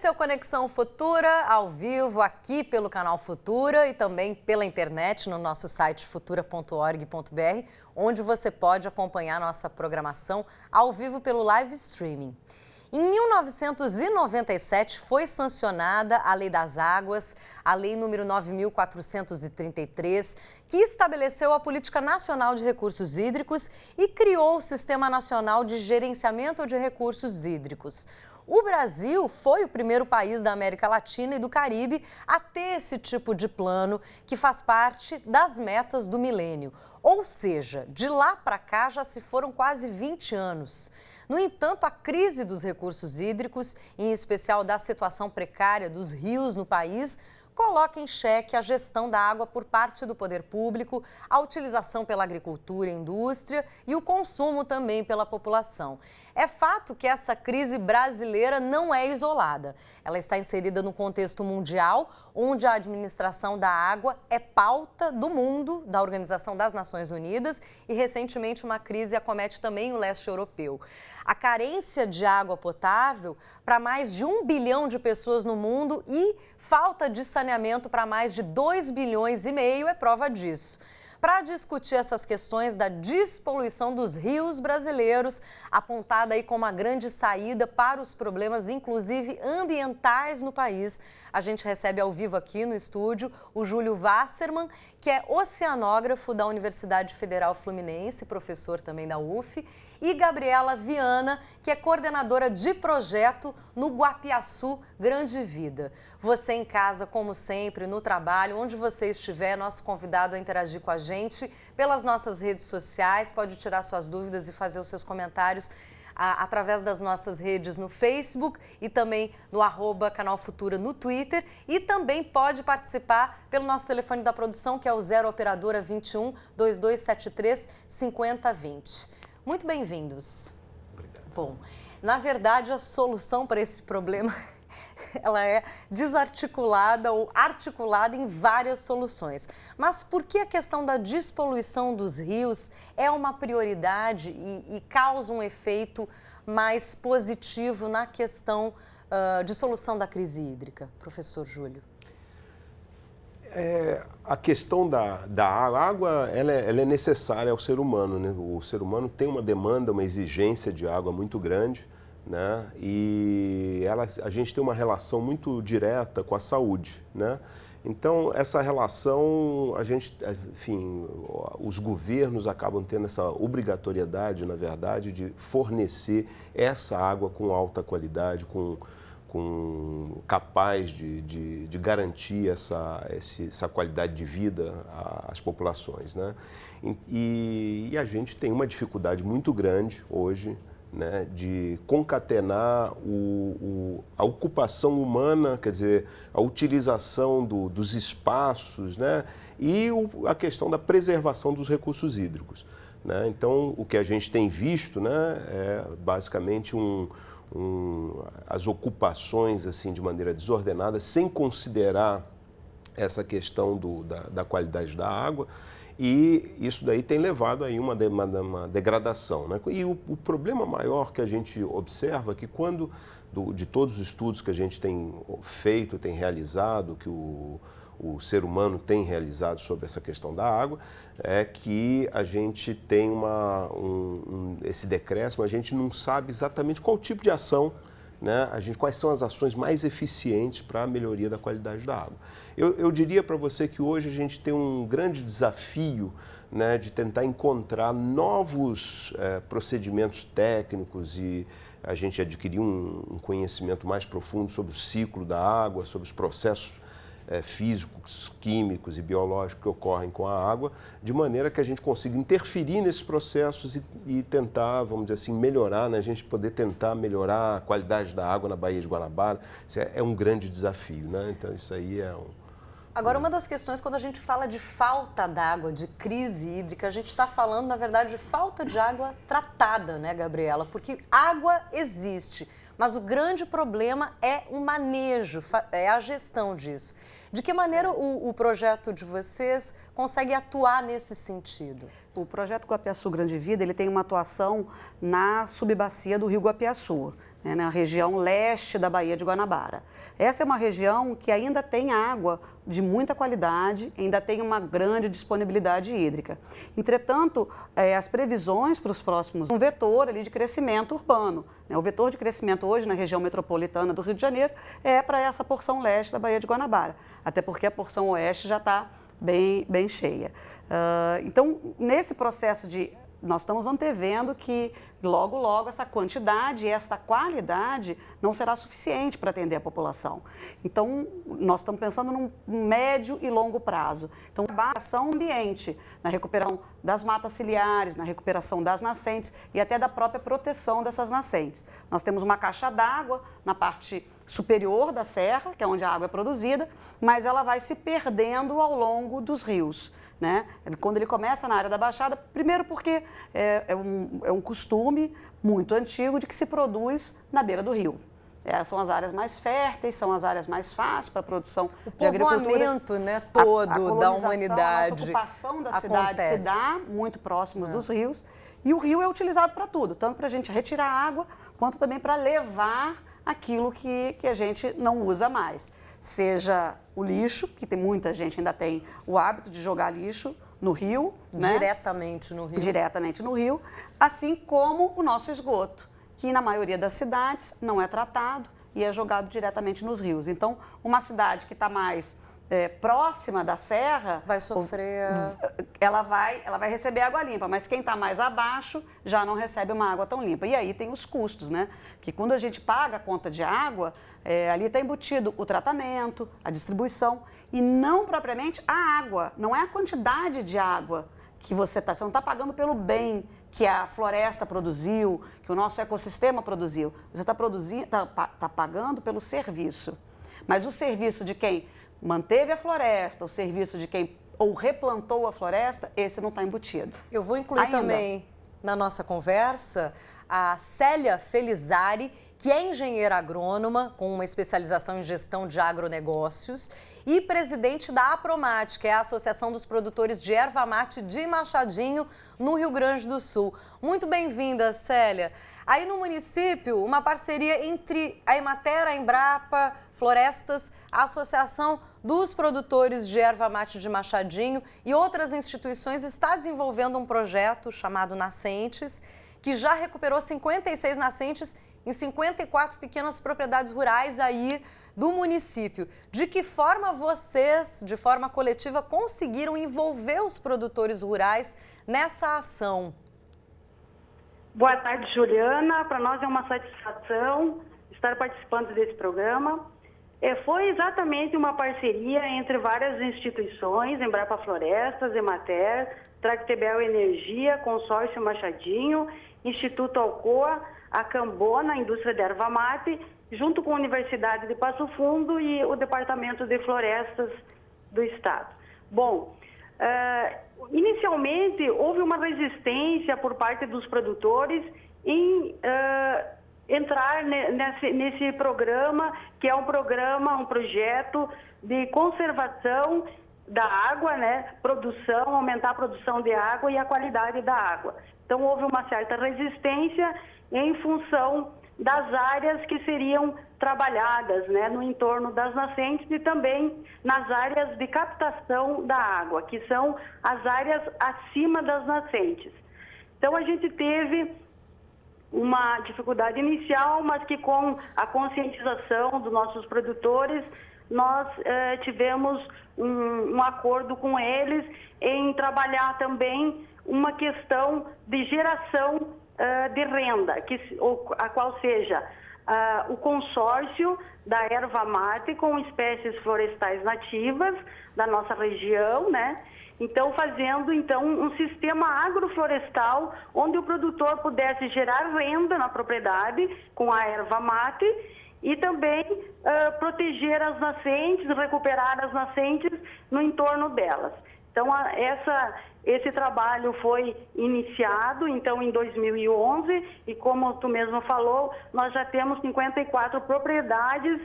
Esse é o Conexão Futura, ao vivo aqui pelo canal Futura e também pela internet no nosso site futura.org.br, onde você pode acompanhar nossa programação ao vivo pelo live streaming. Em 1997 foi sancionada a Lei das Águas, a Lei número 9.433, que estabeleceu a Política Nacional de Recursos Hídricos e criou o Sistema Nacional de Gerenciamento de Recursos Hídricos. O Brasil foi o primeiro país da América Latina e do Caribe a ter esse tipo de plano, que faz parte das metas do milênio. Ou seja, de lá para cá já se foram quase 20 anos. No entanto, a crise dos recursos hídricos, em especial da situação precária dos rios no país, coloca em xeque a gestão da água por parte do poder público, a utilização pela agricultura e indústria e o consumo também pela população. É fato que essa crise brasileira não é isolada. Ela está inserida no contexto mundial, onde a administração da água é pauta do mundo, da Organização das Nações Unidas, e recentemente uma crise acomete também o leste europeu. A carência de água potável para mais de 1 bilhão de pessoas no mundo e falta de saneamento para mais de 2,5 bilhões é prova disso. Para discutir essas questões da despoluição dos rios brasileiros, apontada aí como uma grande saída para os problemas, inclusive ambientais no país, a gente recebe ao vivo aqui no estúdio o Júlio Wasserman, que é oceanógrafo da Universidade Federal Fluminense, professor também da UF, e Gabriela Viana, que é coordenadora de projeto no Guapiaçu Grande Vida. Você em casa, como sempre, no trabalho, onde você estiver, nosso convidado a interagir com a gente pelas nossas redes sociais, pode tirar suas dúvidas e fazer os seus comentários através das nossas redes no Facebook e também no @Canal Futura no Twitter, e também pode participar pelo nosso telefone da produção, que é o 0 operadora 21 2273 5020. Muito bem-vindos. Obrigado. Bom, na verdade a solução para esse problema ela é desarticulada ou articulada em várias soluções. Mas por que a questão da despoluição dos rios é uma prioridade e causa um efeito mais positivo na questão de solução da crise hídrica? Professor Júlio. A questão da água, ela é necessária ao ser humano, né? O ser humano tem uma demanda, uma exigência de água muito grande, né? E a gente tem uma relação muito direta com a saúde, né? Então, essa relação, enfim, os governos acabam tendo essa obrigatoriedade, na verdade, de fornecer essa água com alta qualidade, capaz de garantir essa qualidade de vida às populações, né? E a gente tem uma dificuldade muito grande hoje, né, de concatenar a ocupação humana, quer dizer, a utilização dos espaços, né, e a questão da preservação dos recursos hídricos, né? Então, o que a gente tem visto, né, é basicamente as ocupações assim, de maneira desordenada, sem considerar essa questão da qualidade da água. E isso daí tem levado aí uma degradação, né? E o problema maior que a gente observa é que de todos os estudos que a gente tem feito, tem realizado, que o ser humano tem realizado sobre essa questão da água, é que a gente tem esse decréscimo, a gente não sabe exatamente qual tipo de ação, né? Quais são as ações mais eficientes para a melhoria da qualidade da água. Eu diria para você que hoje a gente tem um grande desafio, né, de tentar encontrar novos procedimentos técnicos e a gente adquirir um conhecimento mais profundo sobre o ciclo da água, sobre os processos físicos, químicos e biológicos que ocorrem com a água, de maneira que a gente consiga interferir nesses processos e tentar, vamos dizer assim, melhorar, né? A gente poder tentar melhorar a qualidade da água na Baía de Guanabara. Isso é um grande desafio, né? Então, isso aí é Agora, uma das questões, quando a gente fala de falta d'água, de crise hídrica, a gente está falando, na verdade, de falta de água tratada, né, Gabriela? Porque água existe, mas o grande problema é o manejo, é a gestão disso. De que maneira o projeto de vocês consegue atuar nesse sentido? O projeto Guapiaçu Grande Vida, ele tem uma atuação na subbacia do Rio Guapiaçu. né, na região leste da Baía de Guanabara. Essa é uma região que ainda tem água de muita qualidade, ainda tem uma grande disponibilidade hídrica. Entretanto, as previsões para os próximos, um vetor ali de crescimento urbano, né? O vetor de crescimento hoje na região metropolitana do Rio de Janeiro é para essa porção leste da Baía de Guanabara, até porque a porção oeste já está bem cheia. Então, nesse processo nós estamos antevendo que logo, logo essa quantidade e essa qualidade não será suficiente para atender a população. Então, nós estamos pensando num médio e longo prazo. Então, a ação ambiente, na recuperação das matas ciliares, na recuperação das nascentes e até da própria proteção dessas nascentes. Nós temos uma caixa d'água na parte superior da serra, que é onde a água é produzida, mas ela vai se perdendo ao longo dos rios. Né? Quando ele começa na área da Baixada, primeiro porque é um costume muito antigo de que se produz na beira do rio. São as áreas mais férteis, são as áreas mais fáceis para a produção de agricultura. O povoamento, né, todo da humanidade. A ocupação da cidade se dá muito próximo dos rios, e o rio é utilizado para tudo, tanto para a gente retirar água, quanto também para levar aquilo que a gente não usa mais. Seja o lixo, que tem muita gente ainda tem o hábito de jogar lixo no rio. Né? Diretamente no rio. Diretamente no rio, assim como o nosso esgoto, que na maioria das cidades não é tratado e é jogado diretamente nos rios. Então, uma cidade que está mais próxima da serra... Vai sofrer... Ela vai receber água limpa, mas quem está mais abaixo já não recebe uma água tão limpa. E aí tem os custos, né? Que quando a gente paga a conta de água, ali está embutido o tratamento, a distribuição e não propriamente a água. Não é a quantidade de água que você não está pagando pelo bem que a floresta produziu, que o nosso ecossistema produziu. Você está pagando pelo serviço. Mas o serviço de quem manteve a floresta, o serviço de quem ou replantou a floresta, esse não está embutido. Eu vou incluir também na nossa conversa a Célia Felizari, que é engenheira agrônoma com uma especialização em gestão de agronegócios e presidente da Apromate, que é a Associação dos Produtores de Erva Mate de Machadinho, no Rio Grande do Sul. Muito bem-vinda, Célia. Aí no município, uma parceria entre a Emater, a Embrapa, Florestas, a Associação dos Produtores de Erva Mate de Machadinho e outras instituições está desenvolvendo um projeto chamado Nascentes, que já recuperou 56 nascentes em 54 pequenas propriedades rurais aí do município. De que forma vocês, de forma coletiva, conseguiram envolver os produtores rurais nessa ação? Boa tarde, Juliana. Para nós é uma satisfação estar participando desse programa. Foi exatamente uma parceria entre várias instituições, Embrapa Florestas, Emater, Tractebel Energia, Consórcio Machadinho, Instituto Alcoa, a Cambona, Indústria de Erva Mate, junto com a Universidade de Passo Fundo e o Departamento de Florestas do Estado. Bom, inicialmente houve uma resistência por parte dos produtores em entrar nesse programa, que é um projeto de conservação da água, né? Produção, aumentar a produção de água e a qualidade da água. Então houve uma certa resistência em função das áreas que seriam trabalhadas, né, no entorno das nascentes e também nas áreas de captação da água, que são as áreas acima das nascentes. Então a gente teve uma dificuldade inicial, mas que com a conscientização dos nossos produtores, nós tivemos um acordo com eles em trabalhar também uma questão de geração de renda, a qual seja o consórcio da erva mate com espécies florestais nativas da nossa região, né? Então, fazendo um sistema agroflorestal onde o produtor pudesse gerar renda na propriedade com a erva mate e também proteger as nascentes, recuperar as nascentes no entorno delas. Então, esse trabalho foi iniciado, em 2011, e como tu mesmo falou, nós já temos 54 propriedades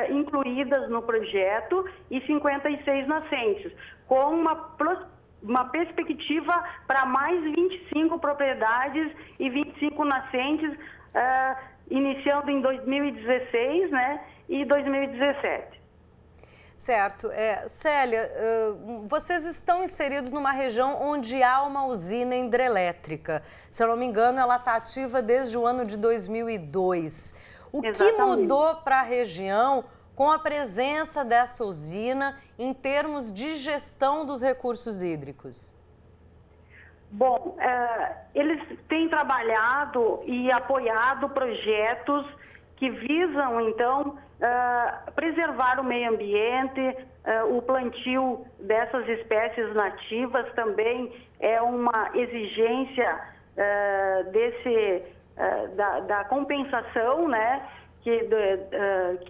incluídas no projeto e 56 nascentes, com uma perspectiva para mais 25 propriedades e 25 nascentes iniciando em 2016, né, e 2017. Certo. Célia, vocês estão inseridos numa região onde há uma usina hidrelétrica. Se eu não me engano, ela está ativa desde o ano de 2002. O que mudou para a região com a presença dessa usina em termos de gestão dos recursos hídricos? Bom, eles têm trabalhado e apoiado projetos que visam, então, preservar o meio ambiente, o plantio dessas espécies nativas também é uma exigência da compensação, né,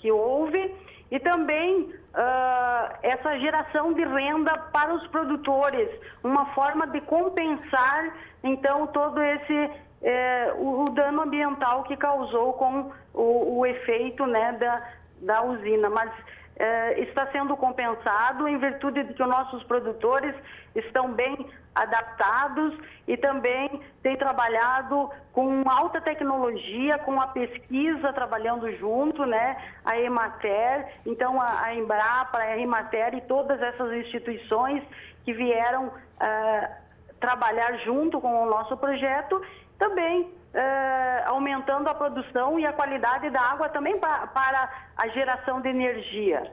que houve, e também essa geração de renda para os produtores, uma forma de compensar, então, todo esse o dano ambiental que causou com o efeito, né, da usina. Mas está sendo compensado em virtude de que os nossos produtores estão bem adaptados e também têm trabalhado com alta tecnologia, com a pesquisa trabalhando junto, né, a Emater, então a Embrapa, a Emater e todas essas instituições que vieram trabalhar junto com o nosso projeto, também aumentando a produção e a qualidade da água também para a geração de energia.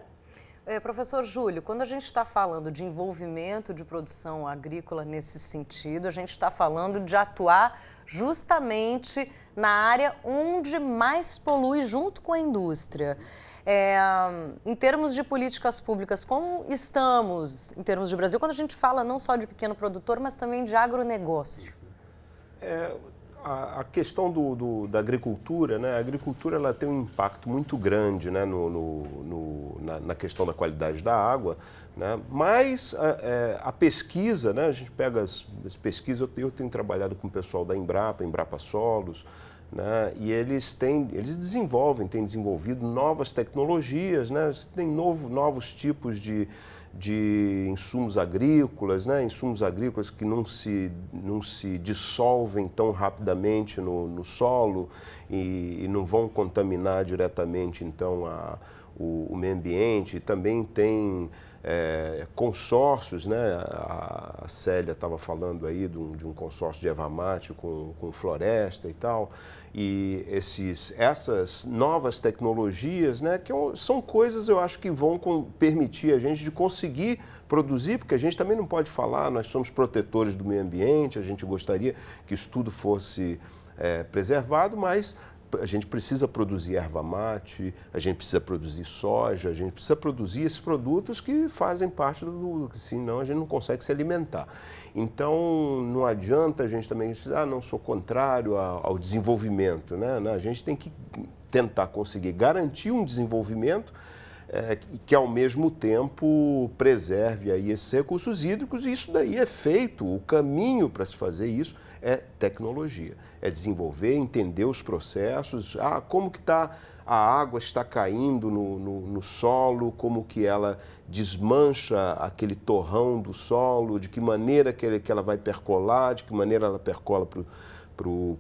Professor Júlio, quando a gente está falando de envolvimento de produção agrícola nesse sentido, a gente está falando de atuar justamente na área onde mais polui junto com a indústria. Em termos de políticas públicas, como estamos em termos de Brasil, quando a gente fala não só de pequeno produtor, mas também de agronegócio? A questão da agricultura, né? A agricultura ela tem um impacto muito grande, né, na questão da qualidade da água, né? Mas a pesquisa, né, a gente pega as pesquisas, eu tenho trabalhado com o pessoal da Embrapa Solos, né, e eles têm desenvolvido novas tecnologias, né, tem novos tipos de insumos agrícolas, né? Insumos agrícolas que não se dissolvem tão rapidamente no solo e não vão contaminar diretamente, então, o meio ambiente. Também tem consórcios, né? A Célia estava falando aí de um consórcio de erva mate com floresta e tal. E essas novas tecnologias, né, que são coisas, eu acho, que vão permitir a gente de conseguir produzir, porque a gente também não pode falar, nós somos protetores do meio ambiente, a gente gostaria que isso tudo fosse preservado, mas a gente precisa produzir erva mate, a gente precisa produzir soja, a gente precisa produzir esses produtos que fazem parte senão a gente não consegue se alimentar. Então, não adianta a gente também dizer, não sou contrário ao desenvolvimento, né? A gente tem que tentar conseguir garantir um desenvolvimento que, ao mesmo tempo, preserve aí esses recursos hídricos, e isso daí é feito. O caminho para se fazer isso é tecnologia, é desenvolver, entender os processos, como que a água está caindo no solo, como que ela desmancha aquele torrão do solo, de que maneira que ela vai percolar, de que maneira ela percola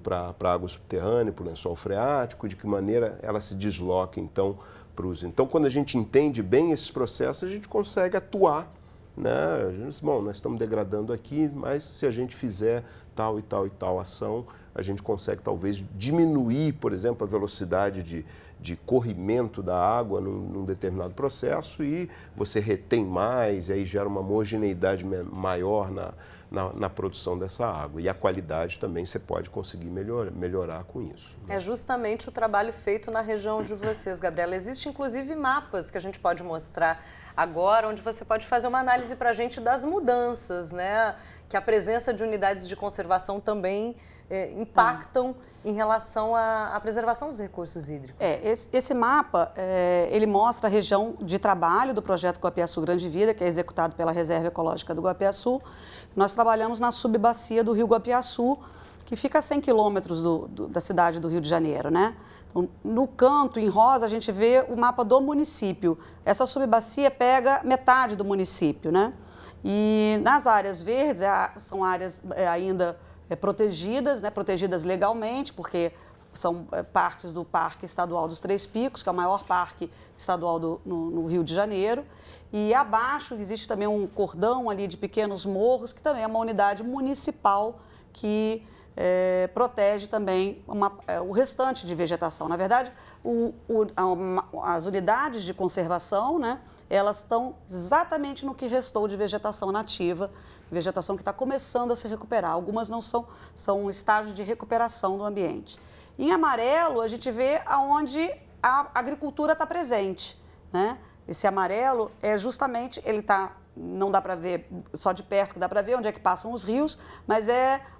para a água subterrânea, para o lençol freático, de que maneira ela se desloca, então, para os... Então, quando a gente entende bem esses processos, a gente consegue atuar, né? A gente diz, bom, nós estamos degradando aqui, mas se a gente fizer tal e tal e tal ação, a gente consegue talvez diminuir, por exemplo, a velocidade de corrimento da água num determinado processo, e você retém mais, e aí gera uma homogeneidade maior na produção dessa água. E a qualidade também você pode conseguir melhorar com isso, né? É justamente o trabalho feito na região de vocês, Gabriela. Existem, inclusive, mapas que a gente pode mostrar agora, onde você pode fazer uma análise para a gente das mudanças, né? Que a presença de unidades de conservação também impactam em relação à preservação dos recursos hídricos. Esse mapa, ele mostra a região de trabalho do projeto Guapiaçu Grande Vida, que é executado pela Reserva Ecológica do Guapiaçu. Nós trabalhamos na subbacia do Rio Guapiaçu, que fica a 100 quilômetros da cidade do Rio de Janeiro, né? Então, no canto, em rosa, a gente vê o mapa do município. Essa subbacia pega metade do município, né? E nas áreas verdes, são áreas ainda protegidas, né? Protegidas legalmente, porque são partes do Parque Estadual dos Três Picos, que é o maior parque estadual no Rio de Janeiro. E abaixo existe também um cordão ali de pequenos morros, que também é uma unidade municipal que protege também o restante de vegetação. Na verdade, as unidades de conservação, né, elas estão exatamente no que restou de vegetação nativa, vegetação que está começando a se recuperar. Algumas não são um estágio de recuperação do ambiente. Em amarelo, a gente vê aonde a agricultura está presente, né? Esse amarelo é justamente, não dá para ver só de perto, que dá para ver onde é que passam os rios, mas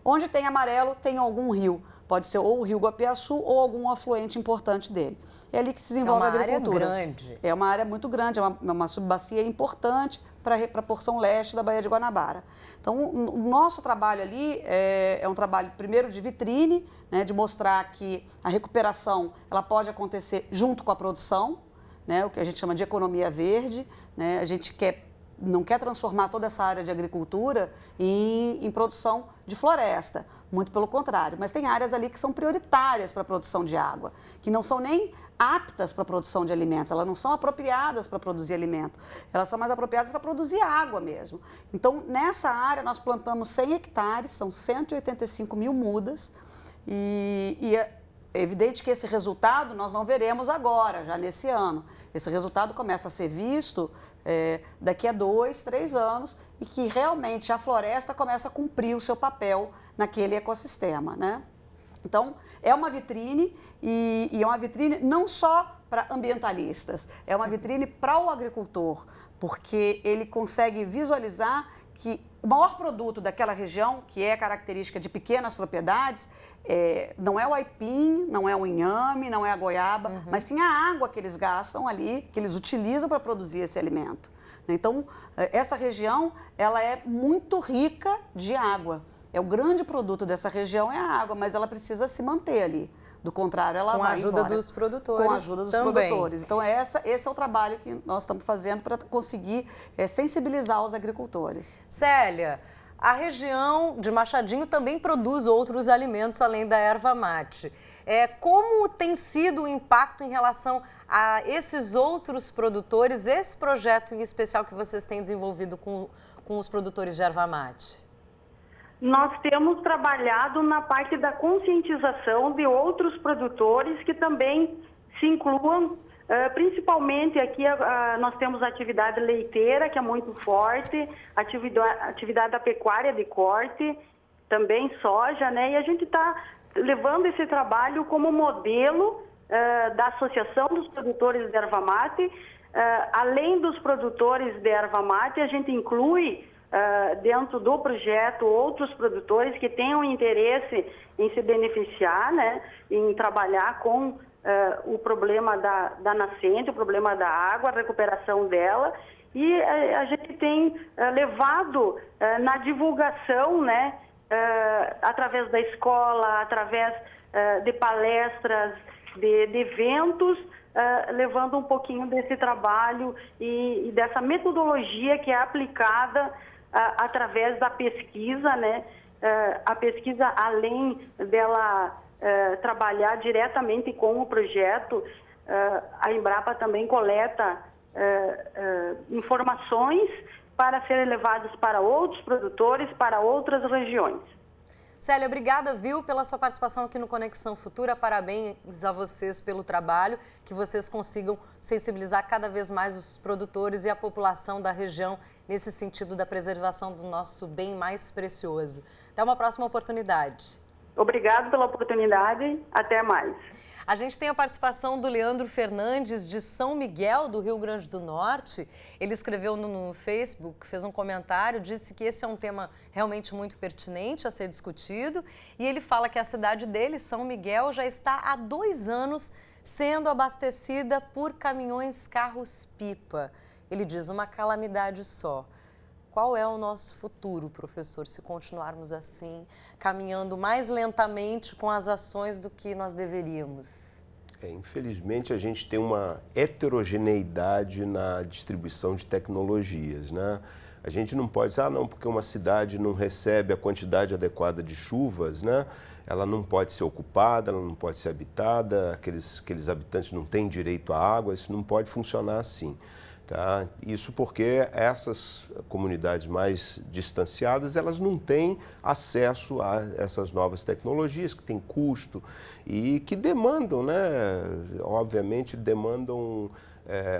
onde tem amarelo tem algum rio. Pode ser ou o Rio Guapiaçu ou algum afluente importante dele. É ali que se desenvolve a agricultura. É uma área grande. É uma área muito grande, é uma subbacia importante para a porção leste da Baía de Guanabara. Então, o nosso trabalho ali é um trabalho, primeiro, de vitrine, né, de mostrar que a recuperação ela pode acontecer junto com a produção, né, o que a gente chama de economia verde, né, a gente não quer transformar toda essa área de agricultura em produção de floresta, muito pelo contrário, mas tem áreas ali que são prioritárias para a produção de água, que não são nem aptas para a produção de alimentos, elas não são apropriadas para produzir alimento, elas são mais apropriadas para produzir água mesmo. Então, nessa área, nós plantamos 100 hectares, são 185 mil mudas, e é evidente que esse resultado nós não veremos agora, já nesse ano. Esse resultado começa a ser visto daqui a 2, 3 anos e que realmente a floresta começa a cumprir o seu papel naquele ecossistema, né? Então, é uma vitrine e é uma vitrine não só para ambientalistas, é uma vitrine para o agricultor, porque ele consegue visualizar que o maior produto daquela região, que é característica de pequenas propriedades, não é o aipim, não é o inhame, não é a goiaba, mas sim a água que eles gastam ali, que eles utilizam para produzir esse alimento. Então, essa região, ela é muito rica de água. O grande produto dessa região é a água, mas ela precisa se manter ali. Do contrário, ela vai embora. Com a ajuda dos produtores. Com a ajuda dos produtores. Então, esse é o trabalho que nós estamos fazendo para conseguir sensibilizar os agricultores. Célia, a região de Machadinho também produz outros alimentos além da erva mate. Como tem sido o impacto em relação a esses outros produtores, esse projeto em especial que vocês têm desenvolvido com os produtores de erva mate? Nós temos trabalhado na parte da conscientização de outros produtores que também se incluam, principalmente aqui nós temos a atividade leiteira, que é muito forte, atividade da pecuária de corte, também soja, né? E a gente está levando esse trabalho como modelo da Associação dos Produtores de Erva Mate. Além dos produtores de erva mate, a gente inclui dentro do projeto outros produtores que tenham interesse em se beneficiar, né, em trabalhar com o problema da nascente, o problema da água, a recuperação dela, e a gente tem levado na divulgação, né, através da escola, através de palestras, de eventos, levando um pouquinho desse trabalho e dessa metodologia que é aplicada através da pesquisa, né? A pesquisa, além dela trabalhar diretamente com o projeto, a Embrapa também coleta informações para serem levadas para outros produtores, para outras regiões. Célia, obrigada, viu, pela sua participação aqui no Conexão Futura. Parabéns a vocês pelo trabalho, que vocês consigam sensibilizar cada vez mais os produtores e a população da região nesse sentido da preservação do nosso bem mais precioso. Até uma próxima oportunidade. Obrigado pela oportunidade. Até mais. A gente tem a participação do Leandro Fernandes, de São Miguel, do Rio Grande do Norte. Ele escreveu no Facebook, fez um comentário, disse que esse é um tema realmente muito pertinente a ser discutido. E ele fala que a cidade dele, São Miguel, já está há 2 anos sendo abastecida por caminhões carros-pipa. Ele diz, uma calamidade só. Qual é o nosso futuro, professor, se continuarmos assim, caminhando mais lentamente com as ações do que nós deveríamos? Infelizmente, a gente tem uma heterogeneidade na distribuição de tecnologias, né? A gente não pode dizer, não, porque uma cidade não recebe a quantidade adequada de chuvas, né? Ela não pode ser ocupada, ela não pode ser habitada, aqueles habitantes não têm direito à água, isso não pode funcionar assim. Tá? Isso porque essas comunidades mais distanciadas, elas não têm acesso a essas novas tecnologias, que têm custo e que demandam, né? Obviamente, demandam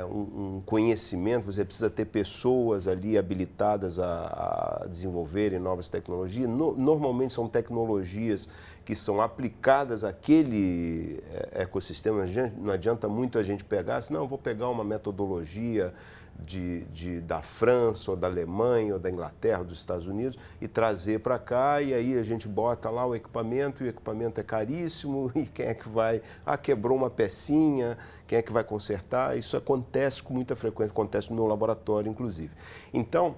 um conhecimento, você precisa ter pessoas ali habilitadas a desenvolverem novas tecnologias. Normalmente são tecnologias que são aplicadas àquele ecossistema. Não adianta muito a gente pegar, assim, não, vou pegar uma metodologia da França, ou da Alemanha, ou da Inglaterra, ou dos Estados Unidos, e trazer para cá, e aí a gente bota lá o equipamento, e o equipamento é caríssimo, e quem é que vai? Ah, quebrou uma pecinha, quem é que vai consertar? Isso acontece com muita frequência, acontece no meu laboratório, inclusive. Então,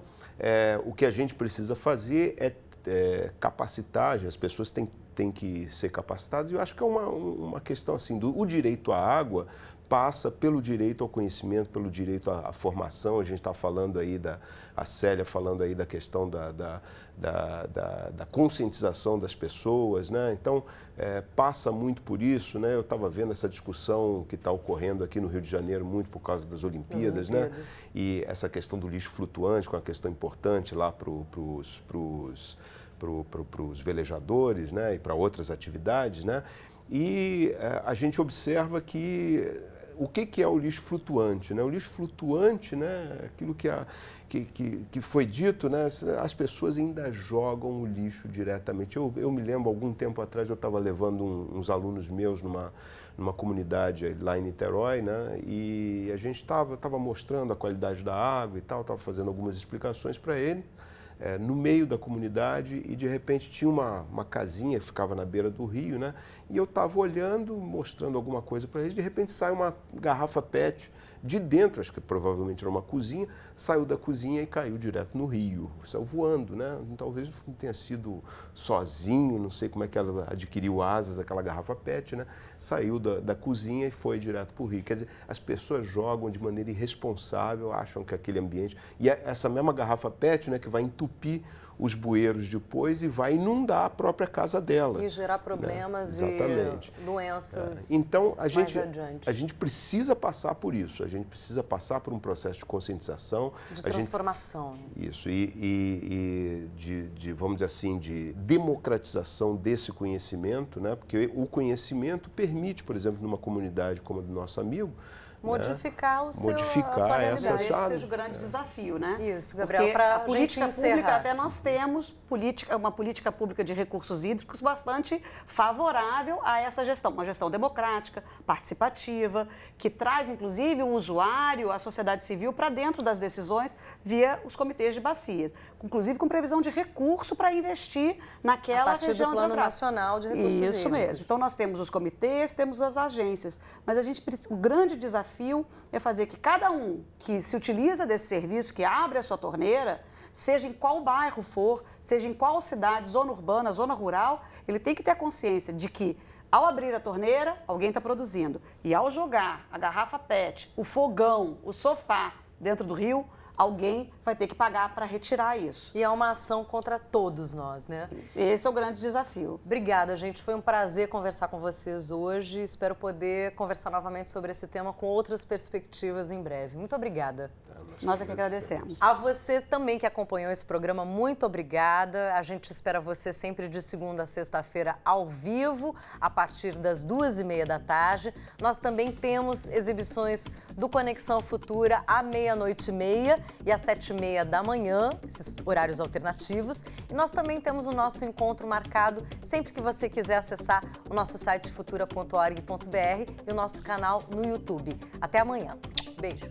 o que a gente precisa fazer é capacitar, as pessoas têm que ser capacitadas, e eu acho que é uma questão assim, o direito à água passa pelo direito ao conhecimento, pelo direito à formação. A gente está falando aí, a Célia falando aí da questão da conscientização das pessoas, né? Então, passa muito por isso, né? Eu estava vendo essa discussão que está ocorrendo aqui no Rio de Janeiro, muito por causa das Olimpíadas, né? E essa questão do lixo flutuante, que é uma questão importante lá para os velejadores, né? E para outras atividades, né? E a gente observa que o que é o lixo flutuante, né? O lixo flutuante, né? Aquilo que foi dito, né? As pessoas ainda jogam o lixo diretamente. Eu me lembro, algum tempo atrás, eu estava levando uns alunos meus numa comunidade lá em Niterói, né? E a gente estava mostrando a qualidade da água e tal, estava fazendo algumas explicações para ele. No meio da comunidade, e de repente tinha uma casinha que ficava na beira do rio, né? E eu estava olhando, mostrando alguma coisa para eles, de repente sai uma garrafa PET de dentro, acho que provavelmente era uma cozinha, saiu da cozinha e caiu direto no rio, saiu voando, né? Talvez não tenha sido sozinho, não sei como é que ela adquiriu asas, aquela garrafa PET, né? Saiu da cozinha e foi direto para o rio. Quer dizer, as pessoas jogam de maneira irresponsável, acham que aquele ambiente... E essa mesma garrafa PET, né, que vai entupir os bueiros depois e vai inundar a própria casa dela. E gerar problemas, né? E doenças Então, mais adiante. A gente precisa passar por isso, a gente precisa passar por um processo de conscientização. De transformação. Isso, e vamos dizer assim, de democratização desse conhecimento, né? Porque o conhecimento permite, por exemplo, numa comunidade como a do nosso amigo, modificar, né? Modificar essa esse seja o grande desafio, né? Isso, Gabriel, para a política pública, até nós temos uma política pública de recursos hídricos bastante favorável a essa gestão, uma gestão democrática, participativa, que traz inclusive o usuário, a sociedade civil para dentro das decisões via os comitês de bacias, inclusive com previsão de recurso para investir naquela região do Plano Nacional de Recursos Hídricos. Isso mesmo. Então nós temos os comitês, temos as agências, mas o grande desafio é fazer que cada um que se utiliza desse serviço, que abre a sua torneira, seja em qual bairro for, seja em qual cidade, zona urbana, zona rural, ele tem que ter a consciência de que, ao abrir a torneira, alguém está produzindo. E ao jogar a garrafa PET, o fogão, o sofá dentro do rio, alguém vai ter que pagar para retirar isso. E é uma ação contra todos nós, né? Isso. Esse é o grande desafio. Obrigada, gente. Foi um prazer conversar com vocês hoje. Espero poder conversar novamente sobre esse tema com outras perspectivas em breve. Muito obrigada. Nós é que agradecemos. A você também que acompanhou esse programa, muito obrigada. A gente espera você sempre de segunda a sexta-feira ao vivo, a partir das 2h30 da tarde. Nós também temos exibições do Conexão Futura à 00:30 e às 7h30 da manhã, esses horários alternativos. E nós também temos o nosso encontro marcado sempre que você quiser acessar o nosso site futura.org.br e o nosso canal no YouTube. Até amanhã. Beijo.